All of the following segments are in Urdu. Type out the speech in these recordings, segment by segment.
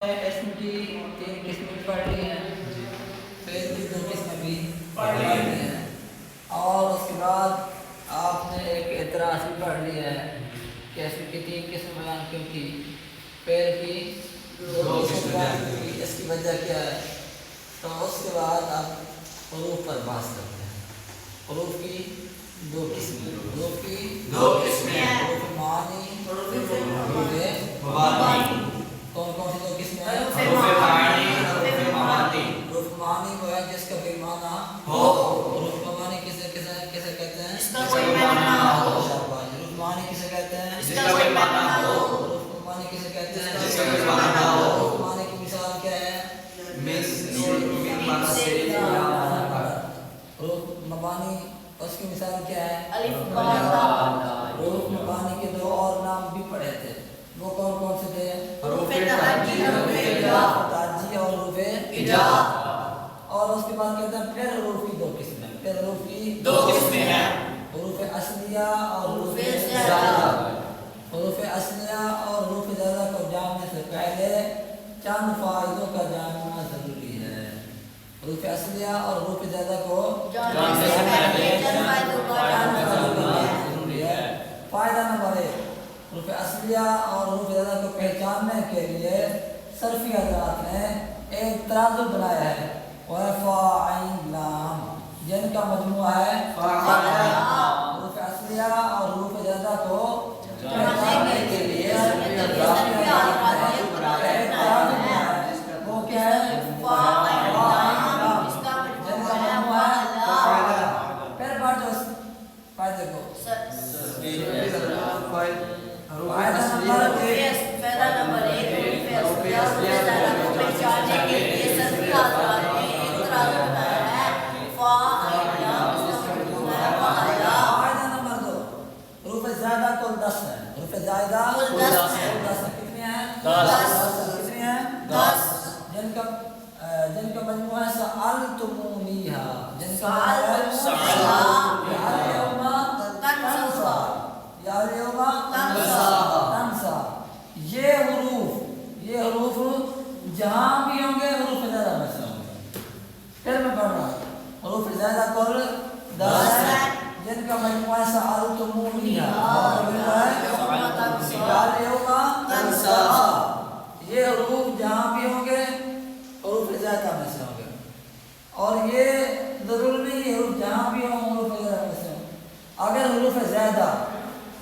اسم کی 3 قسمیں پڑھ لی ہیں، فعل کی 2 قسمیں بھی پڑھ لی ہیں، اور اس کے بعد آپ نے ایک اعتراض بھی پڑھ لی ہے کہ اسم کی 3 قسم بیان کیوں کی، فعل کی 2 قسم بیان کی، اس کی وجہ کیا ہے؟ تو اس کے بعد آپ حروف پر بحث کرتے ہیں۔ حروف کی 2 قسمیں، حروف کی 2 قسمیں ہیں، حروف معانی، حروف مبانی۔ کون کون سی 2 قسمیں ہیں؟ حروف معانی، حروف مبانی۔ حروف معانی وہ ہے جس کا کوئی معنی ہو، حروف مبانی کسے کہتے ہیں؟ جس کا کوئی معنی ہو۔ حروف معانی کسے کہتے ہیں؟ جس کا کوئی معنی ہو۔ حروف مبانی کسے کہتے ہیں؟ جس کا کوئی معنی ہو۔ حروف مبانی کی مثال کیا ہے؟ حروف مبانی اس کی مثال کیا ہے؟ الف با تا۔ حروف مبانی کے 2 اور نام بھی پڑھے تھے، وہ کون کون سے تھے؟ حروف تہجی، حروف تہجی اور حروف ہجا۔ اور اس کے بعد کہتے ہیں پھر حروف کی 2 قسمیں، پھر حروف کی 2 قسمیں ہیں، حروف اصلیہ اور حروف زائدہ۔ حروف اصلیہ اور حروف زائدہ کو جاننے سے پہلے چند فائدوں کا جاننا ضروری ہے۔ حروف اصلیہ اور حروف زائدہ کو جاننے سے پہلے چند فائدوں کا جاننا ضروری ہے۔ فائدہ نمبر 1، حروف اصلیہ اور حروف زائدہ کو پہچاننے کے لیے صرفی حضرات نے ایک ترازو بنایا ہے، وہ ہے فا عین لام، جن کا مجموعہ ہے فا عین لام۔ حروف اصلیہ اور حروف زائدہ کو پہچاننے کے لیے صرفی حضرات نے ایک ترازو بنایا ہے، وہ کیا ہے؟ فا عین لام، جن کا مجموعہ ہے فا عین لام۔ پھر بات جو فائدے کو فائدہ نمبر 1، حروف اصلیہ کو پہچاننے کے لیے صرفی حضرات نے ایک ترازو بنایا ہے، فا عین لام، اس کا مجموعہ ہے فا عین لام۔ فائدہ نمبر 2، حروف زائدہ کل 10 ہیں، حروف زائدہ کل 10 ہیں، کتنے ہیں؟ 10۔ کتنے ہیں؟ 10، جن کا مجموعہ ہے سألتمونیہا، جن کا مجموعہ ہے یا اليوم تنسا۔ یہ حروف جہاں بھی ہوں گے حروف زائدہ میں سے ہوں گے۔ پھر میں پڑھ رہا ہوں، حروف زائدہ کل 10 ہیں، جن کا مجموعہ ہے سألتمونیہا، یا اليوم تنسا۔ یہ حروف جہاں بھی ہوں گے حروف زائدہ میں سے ہوں گے، اور یہ ضرور نہیں ہے حروف جہاں بھی ہوں حروف زائدہ میں سے ہوں۔ اگر حروف زائدہ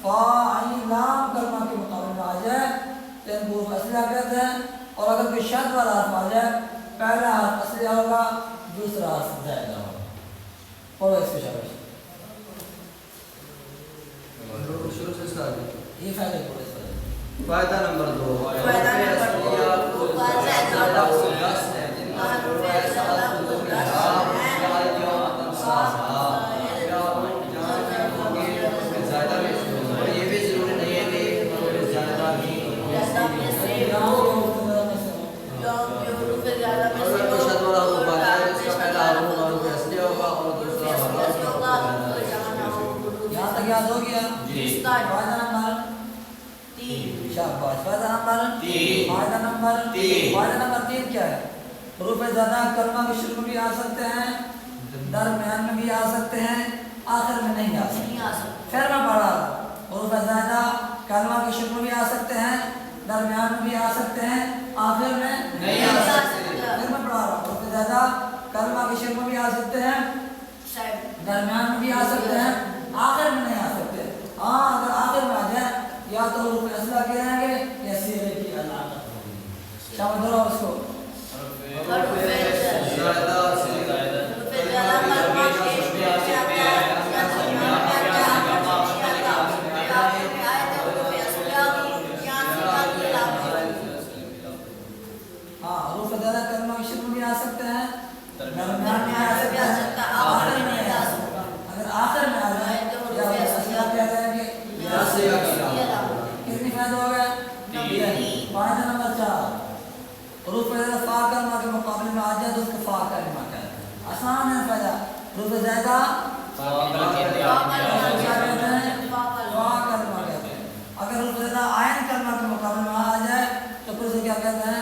فا عین لام کلمہ کے مقابلے میں آ جائے تو ان کو حروف اصلیہ کہتے ہیں، اور اگر کوئی شد والا حرف آ جائے پہلا حرف اصلیہ ہوگا، دوسرا حرف زائدہ ہوگا۔ پڑھو اس کی شاباش، شروع سے اسٹارٹ۔ یہ فائدہ پڑھو اس پر۔ فائدہ نمبر 2، فائدہ نمبر 2، زائدہ کو 10 ہے، جن کا مجموعہ ہے سألتمونیہا، یا اليوم تنسا۔ یہاں تک یاد ہو گیا؟ فائدہ نمبر 3، شاباش۔ فائدہ نمبر 3، فائدہ نمبر 3 کیا ہے؟ حروف زائدہ کلمہ کے شروع میں بھی آ سکتے ہیں، درمیان میں بھی آ سکتے ہیں، آخر میں نہیں آ سکتے۔ پھر میں پڑھ رہا ہوں، حروف زائدہ کلمہ کے شروع میں بھی آ سکتے ہیں، درمیان میں بھی آ سکتے ہیں، آخر میں نہیں آ سکتے۔ پھر میں پڑھا رہا ہوں، حروف زائدہ کلمہ کے شروع میں بھی آ سکتے ہیں، درمیان میں بھی آ سکتے ہیں، آخر میں نہیں آ سکتے۔ ہاں اگر آخر میں آ جائے یا تو حروف اصلیہ کے رہیں گے یا صیغے کی علامت ہوگی۔ شامل کرو اس کو۔ ہاں حروف زائدہ کلمہ کے شروع میں بھی آ سکتے ہیں، درمیان میں آ سکتے ہیں، آخر میں نہیں آ سکتے۔ اگر آخر میں آ جائے یا حروف اصلیہ کیا جائیں گے یا صیغہ کی علامت۔ کتنی فائدہ ہو گئے؟ فائدہ نمبر 4، حروف زائدہ فا کلمہ کے مقابلے میں آ جائے تو اس کو فا کلمہ کہتے ہیں۔ آسان ہے فائدہ، حروف زائدہ فا کلمہ کہتے ہیں، فا کلمہ کہتے ہیں۔ اگر حروف زائدہ عین کلمہ کے مقابلے میں آ جائے تو پھر اسے کیا کہتے ہیں؟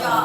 4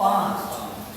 5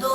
2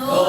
2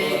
1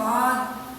5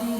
3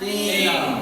3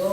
2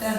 10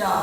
4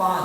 5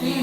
3